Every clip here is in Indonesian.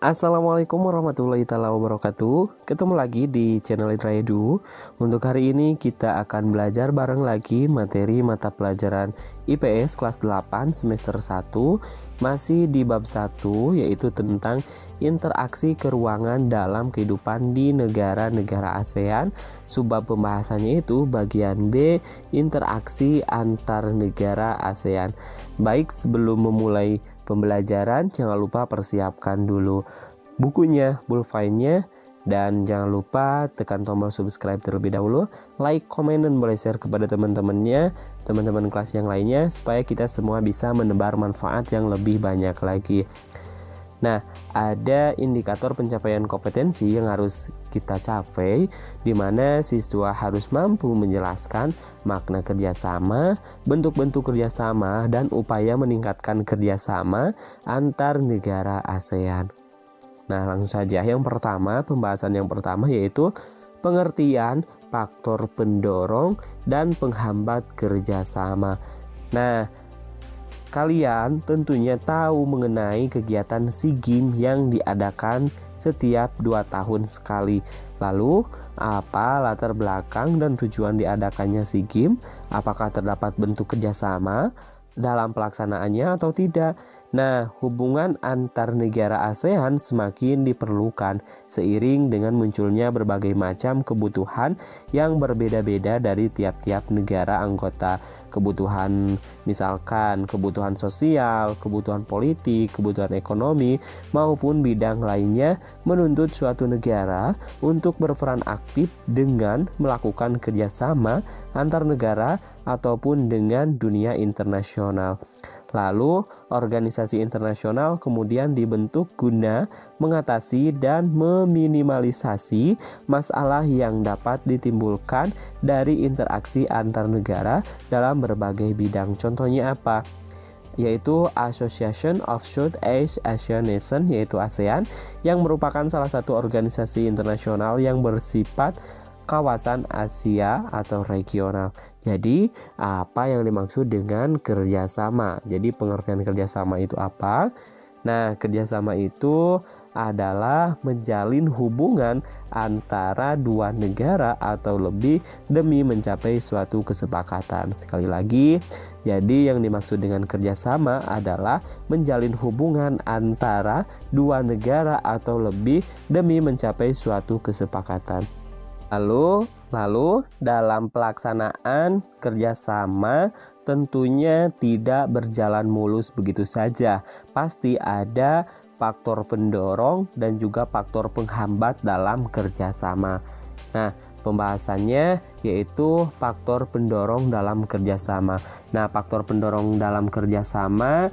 Assalamualaikum warahmatullahi wabarakatuh. Ketemu lagi di channel Indra Edu. Untuk hari ini kita akan belajar bareng lagi materi mata pelajaran IPS kelas 8 semester 1. Masih di bab 1, yaitu tentang interaksi keuangan dalam kehidupan di negara-negara ASEAN. Subbab pembahasannya itu bagian B, interaksi antar negara ASEAN. Baik, sebelum memulai pembelajaran, jangan lupa persiapkan dulu bukunya, pulpennya, dan jangan lupa tekan tombol subscribe terlebih dahulu, like, komen, dan boleh share kepada teman-temannya, teman-teman kelas yang lainnya, supaya kita semua bisa menebar manfaat yang lebih banyak lagi. Nah, ada indikator pencapaian kompetensi yang harus kita capai, di mana siswa harus mampu menjelaskan makna kerjasama, bentuk-bentuk kerjasama, dan upaya meningkatkan kerjasama antar negara ASEAN. Nah, langsung saja. Yang pertama, pembahasan yang pertama yaitu pengertian faktor pendorong dan penghambat kerjasama. Nah, kalian tentunya tahu mengenai kegiatan SEA Games yang diadakan setiap 2 tahun sekali. Lalu, apa latar belakang dan tujuan diadakannya SEA Games? Apakah terdapat bentuk kerjasama dalam pelaksanaannya atau tidak? Nah, hubungan antar negara ASEAN semakin diperlukan seiring dengan munculnya berbagai macam kebutuhan yang berbeda-beda dari tiap-tiap negara anggota. Kebutuhan misalkan kebutuhan sosial, kebutuhan politik, kebutuhan ekonomi, maupun bidang lainnya menuntut suatu negara untuk berperan aktif dengan melakukan kerjasama antar negara ataupun dengan dunia internasional. Lalu, organisasi internasional kemudian dibentuk guna mengatasi dan meminimalisasi masalah yang dapat ditimbulkan dari interaksi antar negara dalam berbagai bidang. Contohnya apa? Yaitu Association of Southeast Asian Nations, yaitu ASEAN, yang merupakan salah satu organisasi internasional yang bersifat kawasan Asia atau regional. Jadi, apa yang dimaksud dengan kerjasama? Jadi, pengertian kerjasama itu apa? Nah, kerjasama itu adalah menjalin hubungan antara dua negara atau lebih demi mencapai suatu kesepakatan. Sekali lagi, jadi yang dimaksud dengan kerjasama adalah menjalin hubungan antara dua negara atau lebih demi mencapai suatu kesepakatan. Lalu dalam pelaksanaan kerjasama tentunya tidak berjalan mulus begitu saja. Pasti ada faktor pendorong dan juga faktor penghambat dalam kerjasama. Nah, pembahasannya yaitu faktor pendorong dalam kerjasama. Nah, faktor pendorong dalam kerjasama,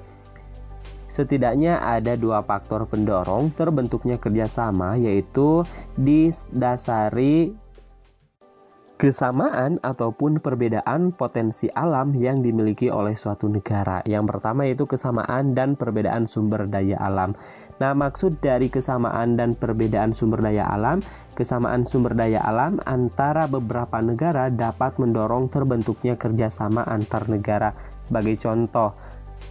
setidaknya ada 2 faktor pendorong terbentuknya kerjasama, yaitu didasari kesamaan ataupun perbedaan potensi alam yang dimiliki oleh suatu negara. Yang pertama yaitu kesamaan dan perbedaan sumber daya alam. Nah, maksud dari kesamaan dan perbedaan sumber daya alam, kesamaan sumber daya alam antara beberapa negara dapat mendorong terbentuknya kerjasama antar negara. Sebagai contoh,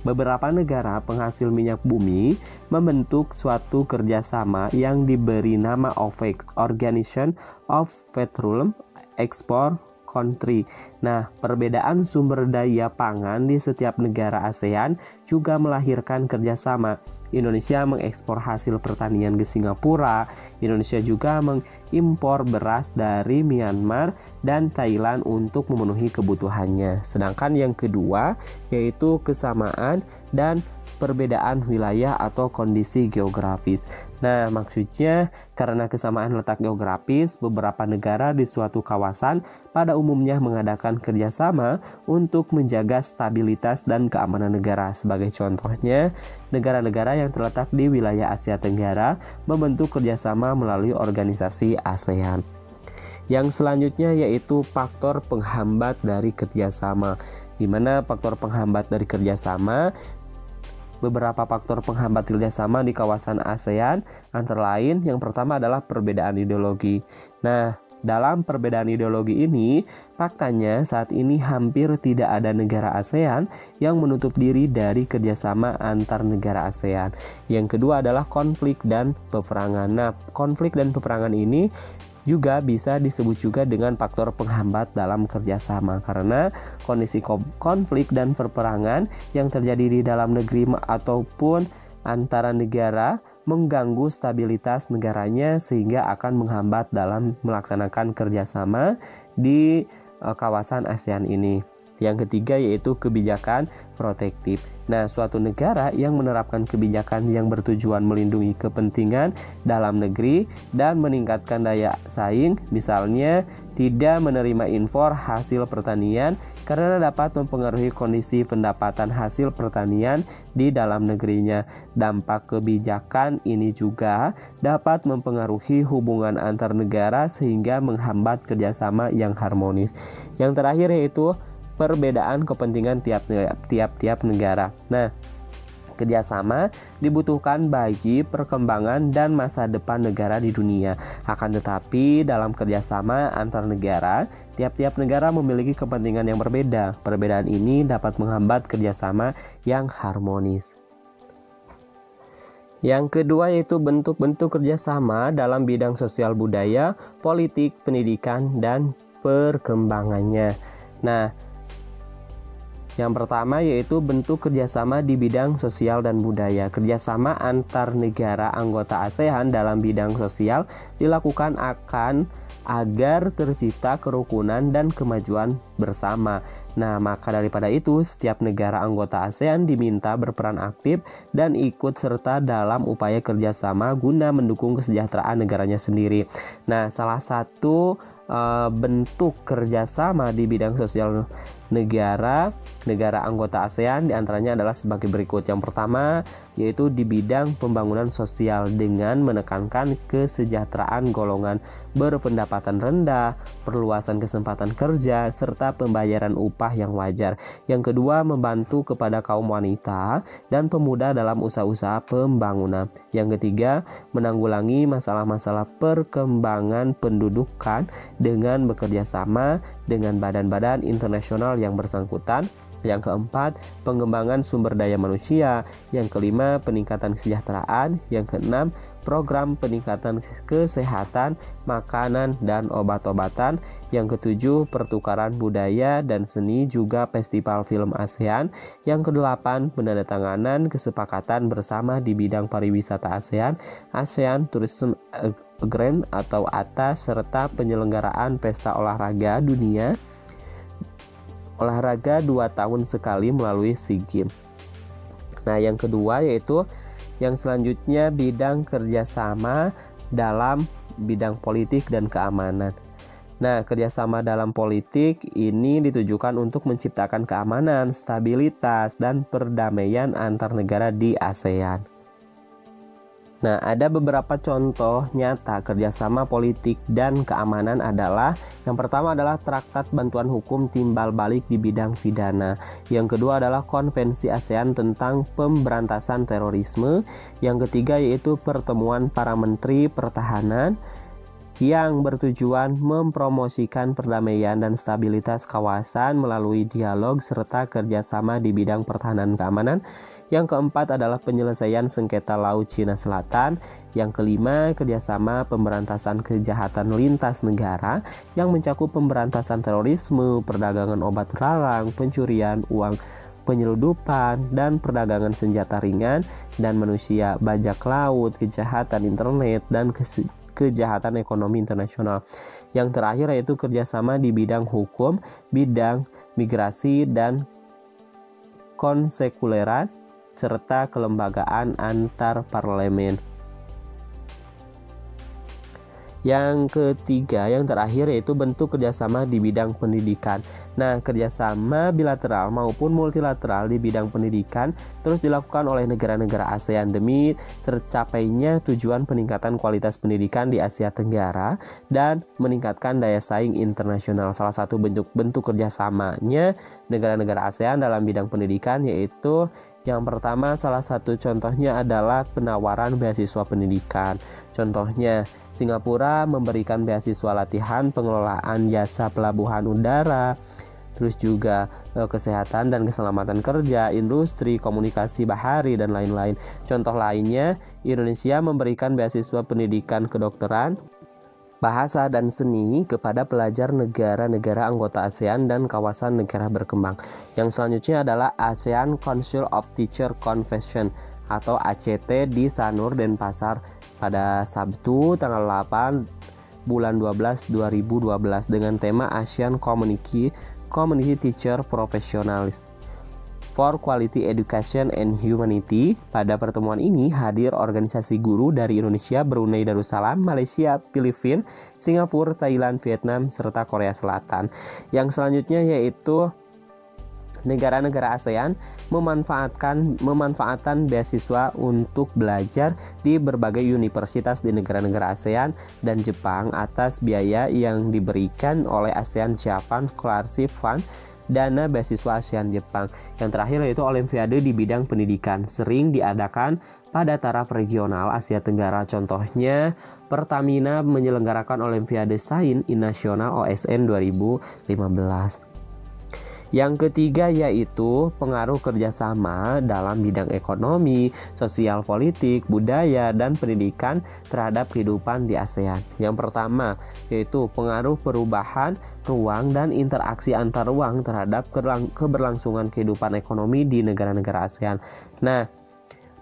beberapa negara penghasil minyak bumi membentuk suatu kerjasama yang diberi nama OPEC, Organization of Petroleum Export Country. Nah, perbedaan sumber daya pangan di setiap negara ASEAN juga melahirkan kerjasama. Indonesia mengekspor hasil pertanian ke Singapura. Indonesia juga mengimpor beras dari Myanmar dan Thailand untuk memenuhi kebutuhannya. Sedangkan yang kedua yaitu kesamaan dan perbedaan wilayah atau kondisi geografis. Nah, maksudnya karena kesamaan letak geografis, beberapa negara di suatu kawasan pada umumnya mengadakan kerjasama untuk menjaga stabilitas dan keamanan negara. Sebagai contohnya, negara-negara yang terletak di wilayah Asia Tenggara membentuk kerjasama melalui organisasi ASEAN. Yang selanjutnya yaitu faktor penghambat dari kerjasama. Di mana faktor penghambat dari kerjasama, beberapa faktor penghambat kerjasama di kawasan ASEAN antara lain yang pertama adalah perbedaan ideologi. Nah, Dalam perbedaan ideologi ini, faktanya saat ini hampir tidak ada negara ASEAN yang menutup diri dari kerjasama antar negara ASEAN. Yang kedua adalah konflik dan peperangan. Nah, konflik dan peperangan ini juga bisa disebut juga dengan faktor penghambat dalam kerjasama, karena kondisi konflik dan peperangan yang terjadi di dalam negeri ataupun antara negara mengganggu stabilitas negaranya sehingga akan menghambat dalam melaksanakan kerjasama di kawasan ASEAN ini. Yang ketiga yaitu kebijakan protektif. Nah, suatu negara yang menerapkan kebijakan yang bertujuan melindungi kepentingan dalam negeri dan meningkatkan daya saing, misalnya tidak menerima impor hasil pertanian karena dapat mempengaruhi kondisi pendapatan hasil pertanian di dalam negerinya. Dampak kebijakan ini juga dapat mempengaruhi hubungan antar negara sehingga menghambat kerjasama yang harmonis. Yang terakhir yaitu perbedaan kepentingan tiap-tiap negara. Nah, kerjasama dibutuhkan bagi perkembangan dan masa depan negara di dunia. Akan tetapi, dalam kerjasama antar negara, tiap-tiap negara memiliki kepentingan yang berbeda. Perbedaan ini dapat menghambat kerjasama yang harmonis. Yang kedua yaitu bentuk-bentuk kerjasama dalam bidang sosial budaya, politik, pendidikan, dan perkembangannya. Nah, yang pertama yaitu bentuk kerjasama di bidang sosial dan budaya. Kerjasama antar negara anggota ASEAN dalam bidang sosial dilakukan agar tercipta kerukunan dan kemajuan bersama. Nah, maka daripada itu, setiap negara anggota ASEAN diminta berperan aktif dan ikut serta dalam upaya kerjasama guna mendukung kesejahteraan negaranya sendiri. Nah, salah satu bentuk kerjasama di bidang sosial negara anggota ASEAN diantaranya adalah sebagai berikut. Yang pertama yaitu di bidang pembangunan sosial dengan menekankan kesejahteraan golongan berpendapatan rendah, perluasan kesempatan kerja, serta pembayaran upah yang wajar. Yang kedua, membantu kepada kaum wanita dan pemuda dalam usaha-usaha pembangunan. Yang ketiga, menanggulangi masalah-masalah perkembangan pendudukan dengan bekerja sama dengan badan-badan internasional yang bersangkutan. Yang keempat, pengembangan sumber daya manusia. Yang kelima, peningkatan kesejahteraan. Yang keenam, program peningkatan kesehatan, makanan, dan obat-obatan. Yang ketujuh, pertukaran budaya dan seni juga festival film ASEAN. Yang kedelapan, penandatanganan kesepakatan bersama di bidang pariwisata ASEAN, ASEAN Tourism Agreement atau ATA, serta penyelenggaraan pesta olahraga dunia olahraga 2 tahun sekali melalui SEA Games. Nah, yang kedua yaitu yang selanjutnya bidang kerjasama dalam bidang politik dan keamanan. Nah, kerjasama dalam politik ini ditujukan untuk menciptakan keamanan, stabilitas, dan perdamaian antar negara di ASEAN. Nah, ada beberapa contoh nyata kerjasama politik dan keamanan adalah yang pertama adalah Traktat Bantuan Hukum Timbal Balik di bidang pidana. Yang kedua adalah Konvensi ASEAN tentang Pemberantasan Terorisme. Yang ketiga yaitu Pertemuan Para Menteri Pertahanan yang bertujuan mempromosikan perdamaian dan stabilitas kawasan melalui dialog serta kerjasama di bidang pertahanan keamanan. Yang keempat adalah penyelesaian sengketa Laut Cina Selatan. Yang kelima, kerjasama pemberantasan kejahatan lintas negara yang mencakup pemberantasan terorisme, perdagangan obat terlarang, pencurian uang, penyeludupan, dan perdagangan senjata ringan dan manusia, bajak laut, kejahatan internet, dan kejahatan ekonomi internasional. Yang terakhir yaitu kerjasama di bidang hukum, bidang migrasi dan konsekuleran, serta kelembagaan antar parlemen. Yang ketiga, yang terakhir yaitu bentuk kerjasama di bidang pendidikan. Nah, kerjasama bilateral maupun multilateral di bidang pendidikan terus dilakukan oleh negara-negara ASEAN demi tercapainya tujuan peningkatan kualitas pendidikan di Asia Tenggara dan meningkatkan daya saing internasional. Salah satu bentuk kerjasamanya negara-negara ASEAN dalam bidang pendidikan yaitu Yang pertama, salah satu contohnya adalah penawaran beasiswa pendidikan. Contohnya, Singapura memberikan beasiswa latihan pengelolaan jasa pelabuhan udara, terus juga kesehatan dan keselamatan kerja, industri, komunikasi bahari, dan lain-lain. Contoh lainnya, Indonesia memberikan beasiswa pendidikan kedokteran, bahasa dan seni kepada pelajar negara-negara anggota ASEAN dan kawasan negara berkembang. Yang selanjutnya adalah ASEAN Council of Teacher Convention atau ACT di Sanur, Denpasar pada Sabtu tanggal 8 bulan 12 2012 dengan tema ASEAN Community Teacher Professionals for Quality Education and Humanity. Pada pertemuan ini hadir organisasi guru dari Indonesia, Brunei Darussalam, Malaysia, Filipina, Singapura, Thailand, Vietnam, serta Korea Selatan. Yang selanjutnya yaitu negara-negara ASEAN memanfaatkan beasiswa untuk belajar di berbagai universitas di negara-negara ASEAN dan Jepang atas biaya yang diberikan oleh ASEAN Japan Scholarship Fund, dana beasiswa ASEAN Jepang. Yang terakhir yaitu Olimpiade di bidang pendidikan, sering diadakan pada taraf regional Asia Tenggara. Contohnya, Pertamina menyelenggarakan Olimpiade Sains Nasional OSN 2015. Yang ketiga yaitu pengaruh kerjasama dalam bidang ekonomi, sosial politik, budaya, dan pendidikan terhadap kehidupan di ASEAN. Yang pertama yaitu pengaruh perubahan ruang dan interaksi antar ruang terhadap keberlangsungan kehidupan ekonomi di negara-negara ASEAN. Nah,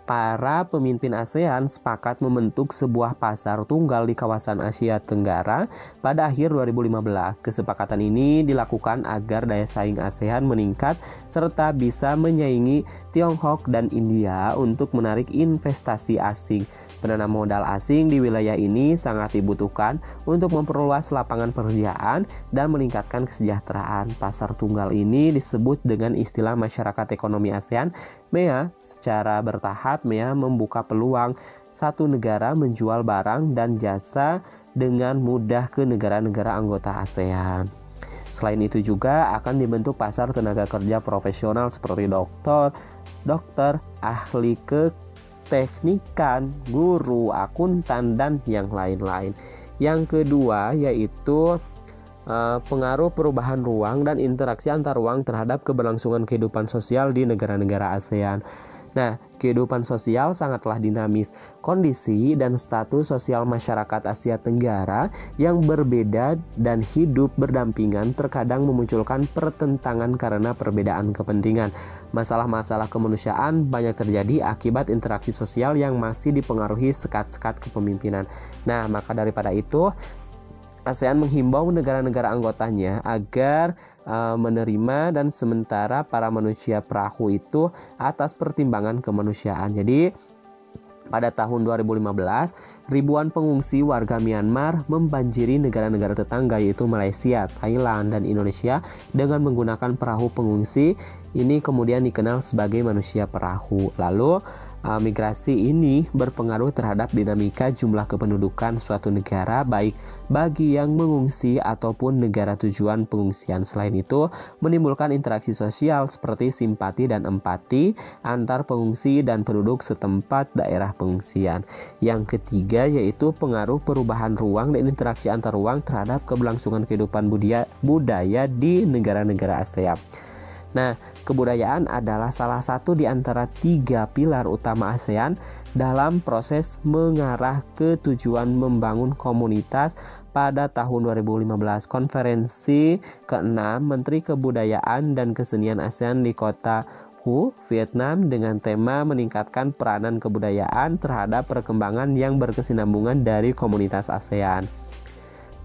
para pemimpin ASEAN sepakat membentuk sebuah pasar tunggal di kawasan Asia Tenggara pada akhir 2015. Kesepakatan ini dilakukan agar daya saing ASEAN meningkat serta bisa menyaingi Tiongkok dan India untuk menarik investasi asing. Penanam modal asing di wilayah ini sangat dibutuhkan untuk memperluas lapangan pekerjaan dan meningkatkan kesejahteraan. Pasar tunggal ini disebut dengan istilah masyarakat ekonomi ASEAN, MEA. Secara bertahap, MEA membuka peluang satu negara menjual barang dan jasa dengan mudah ke negara-negara anggota ASEAN. Selain itu juga akan dibentuk pasar tenaga kerja profesional seperti dokter, ahli keteknikan, guru, akuntan, dan yang lain-lain. Yang kedua yaitu pengaruh perubahan ruang dan interaksi antar ruang terhadap keberlangsungan kehidupan sosial di negara-negara ASEAN. Nah, kehidupan sosial sangatlah dinamis. Kondisi dan status sosial masyarakat Asia Tenggara yang berbeda dan hidup berdampingan terkadang memunculkan pertentangan karena perbedaan kepentingan. Masalah-masalah kemanusiaan banyak terjadi akibat interaksi sosial yang masih dipengaruhi sekat-sekat kepemimpinan. Nah, maka daripada itu, ASEAN menghimbau negara-negara anggotanya agar menerima dan sementara para manusia perahu itu atas pertimbangan kemanusiaan. Jadi pada tahun 2015, ribuan pengungsi warga Myanmar membanjiri negara-negara tetangga yaitu Malaysia, Thailand, dan Indonesia dengan menggunakan perahu pengungsi. Ini kemudian dikenal sebagai manusia perahu. Lalu migrasi ini berpengaruh terhadap dinamika jumlah kependudukan suatu negara baik bagi yang mengungsi ataupun negara tujuan pengungsian. Selain itu, menimbulkan interaksi sosial seperti simpati dan empati antar pengungsi dan penduduk setempat daerah pengungsian. Yang ketiga yaitu pengaruh perubahan ruang dan interaksi antar ruang terhadap keberlangsungan kehidupan budaya di negara-negara ASEAN. Nah, kebudayaan adalah salah satu di antara 3 pilar utama ASEAN dalam proses mengarah ke tujuan membangun komunitas. Pada tahun 2015, konferensi ke-6 Menteri Kebudayaan dan Kesenian ASEAN di kota Ho, Vietnam dengan tema meningkatkan peranan kebudayaan terhadap perkembangan yang berkesinambungan dari komunitas ASEAN.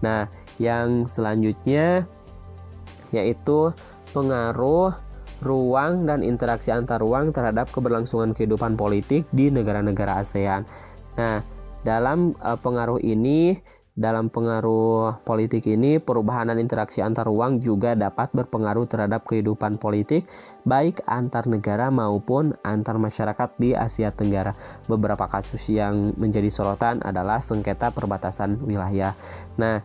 Nah, yang selanjutnya yaitu pengaruh ruang dan interaksi antar ruang terhadap keberlangsungan kehidupan politik di negara-negara ASEAN. Nah, dalam pengaruh politik ini, perubahan dan interaksi antar ruang juga dapat berpengaruh terhadap kehidupan politik baik antar negara maupun antar masyarakat di Asia Tenggara. Beberapa kasus yang menjadi sorotan adalah sengketa perbatasan wilayah. Nah,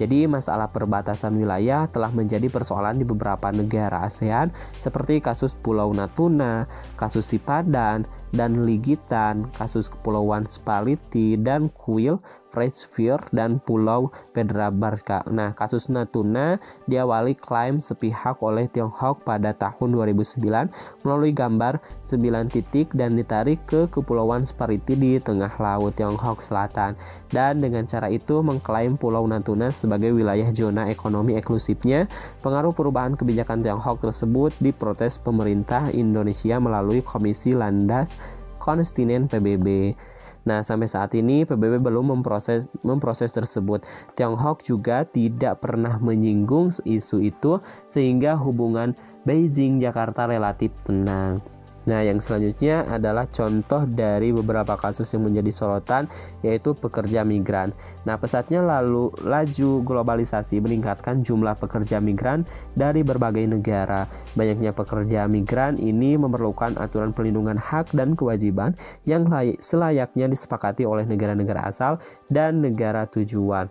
Jadi masalah perbatasan wilayah telah menjadi persoalan di beberapa negara ASEAN seperti kasus Pulau Natuna, kasus Sipadan dan Ligitan, kasus Kepulauan Spaliti dan Kuil, Freispher dan Pulau Pedrabarca. Nah, kasus Natuna diawali klaim sepihak oleh Tiongkok pada tahun 2009 melalui gambar 9 titik dan ditarik ke Kepulauan Spaliti di tengah laut Tiongkok Selatan, dan dengan cara itu mengklaim Pulau Natuna sebagai wilayah zona ekonomi eksklusifnya. Pengaruh perubahan kebijakan Tiongkok tersebut diprotes pemerintah Indonesia melalui Komisi Landas Kontinen PBB. Nah, sampai saat ini PBB belum memproses tersebut. Tiongkok juga tidak pernah menyinggung isu itu sehingga hubungan Beijing-Jakarta relatif tenang. Nah, yang selanjutnya adalah contoh dari beberapa kasus yang menjadi sorotan, yaitu pekerja migran. Nah, pesatnya laju globalisasi meningkatkan jumlah pekerja migran dari berbagai negara. Banyaknya pekerja migran ini memerlukan aturan perlindungan hak dan kewajiban yang selayaknya disepakati oleh negara-negara asal dan negara tujuan.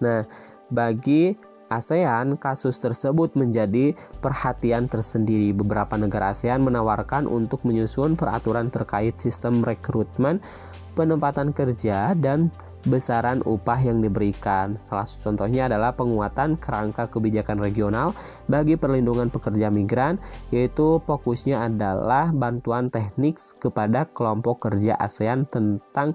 Nah, bagi ASEAN, kasus tersebut menjadi perhatian tersendiri. Beberapa negara ASEAN menawarkan untuk menyusun peraturan terkait sistem rekrutmen, penempatan kerja, dan besaran upah yang diberikan. Salah satu contohnya adalah penguatan kerangka kebijakan regional bagi perlindungan pekerja migran, yaitu fokusnya adalah bantuan teknik kepada kelompok kerja ASEAN tentang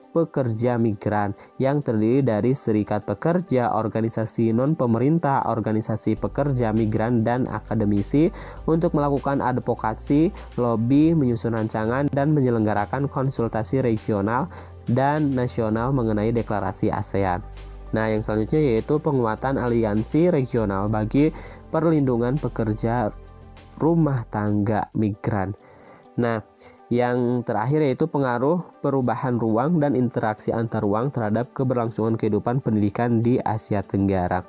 pekerja migran yang terdiri dari serikat pekerja, organisasi non-pemerintah, organisasi pekerja migran, dan akademisi untuk melakukan advokasi, lobby, menyusun rancangan, dan menyelenggarakan konsultasi regional dan nasional mengenai deklarasi ASEAN. Nah, yang selanjutnya yaitu penguatan aliansi regional bagi perlindungan pekerja rumah tangga migran. Nah, yang terakhir yaitu pengaruh perubahan ruang dan interaksi antar ruang terhadap keberlangsungan kehidupan pendidikan di Asia Tenggara.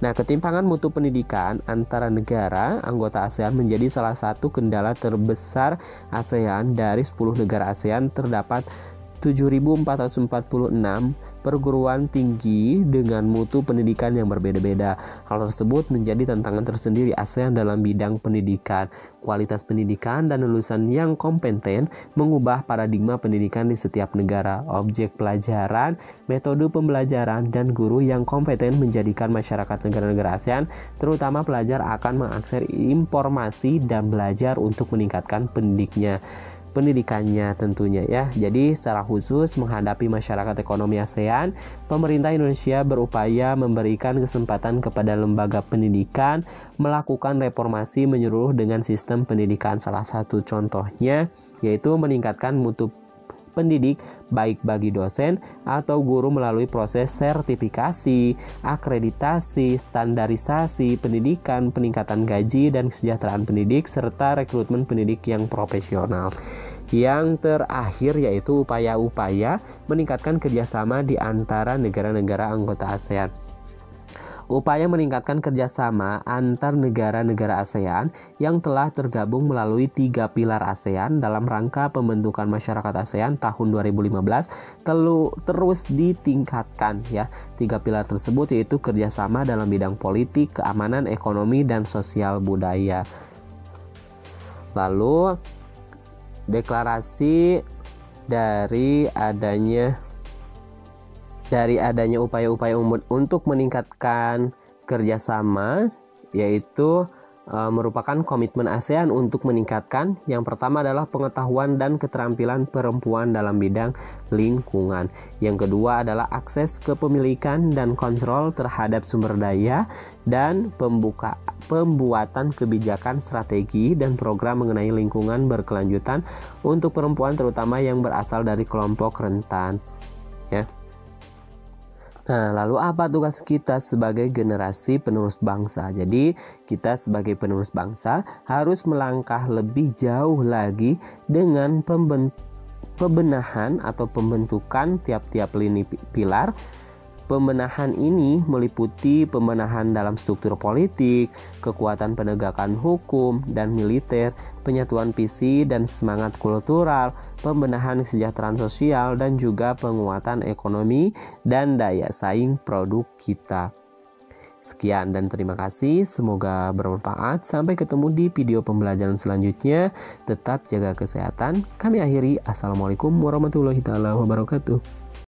Nah, ketimpangan mutu pendidikan antara negara anggota ASEAN menjadi salah satu kendala terbesar ASEAN. Dari 10 negara ASEAN terdapat 7.446 perguruan tinggi dengan mutu pendidikan yang berbeda-beda. Hal tersebut menjadi tantangan tersendiri ASEAN dalam bidang pendidikan. Kualitas pendidikan dan lulusan yang kompeten mengubah paradigma pendidikan di setiap negara. Objek pelajaran, metode pembelajaran, dan guru yang kompeten menjadikan masyarakat negara-negara ASEAN, terutama pelajar, akan mengakses informasi dan belajar untuk meningkatkan pendidikannya tentunya ya. Jadi secara khusus menghadapi masyarakat ekonomi ASEAN, pemerintah Indonesia berupaya memberikan kesempatan kepada lembaga pendidikan melakukan reformasi menyeluruh dengan sistem pendidikan. Salah satu contohnya yaitu meningkatkan mutu pendidik baik bagi dosen atau guru melalui proses sertifikasi, akreditasi, standarisasi pendidikan, peningkatan gaji dan kesejahteraan pendidik, serta rekrutmen pendidik yang profesional. Yang terakhir yaitu upaya-upaya meningkatkan kerjasama di antara negara-negara anggota ASEAN. Upaya meningkatkan kerjasama antar negara-negara ASEAN yang telah tergabung melalui 3 pilar ASEAN dalam rangka pembentukan masyarakat ASEAN tahun 2015 terus ditingkatkan ya. 3 pilar tersebut yaitu kerjasama dalam bidang politik, keamanan, ekonomi, dan sosial budaya. Lalu deklarasi dari adanya upaya-upaya untuk meningkatkan kerjasama, yaitu merupakan komitmen ASEAN untuk meningkatkan. Yang pertama adalah pengetahuan dan keterampilan perempuan dalam bidang lingkungan. Yang kedua adalah akses kepemilikan dan kontrol terhadap sumber daya, dan pembuatan kebijakan strategi dan program mengenai lingkungan berkelanjutan untuk perempuan terutama yang berasal dari kelompok rentan ya. Nah, lalu apa tugas kita sebagai generasi penerus bangsa? Jadi, kita sebagai penerus bangsa harus melangkah lebih jauh lagi dengan pembenahan atau pembentukan tiap-tiap lini pilar Pembenahan ini meliputi pembenahan dalam struktur politik, kekuatan penegakan hukum dan militer, penyatuan visi dan semangat kultural, pembenahan kesejahteraan sosial, dan juga penguatan ekonomi dan daya saing produk kita. Sekian dan terima kasih, semoga bermanfaat. Sampai ketemu di video pembelajaran selanjutnya. Tetap jaga kesehatan. Kami akhiri. Assalamualaikum warahmatullahi wabarakatuh.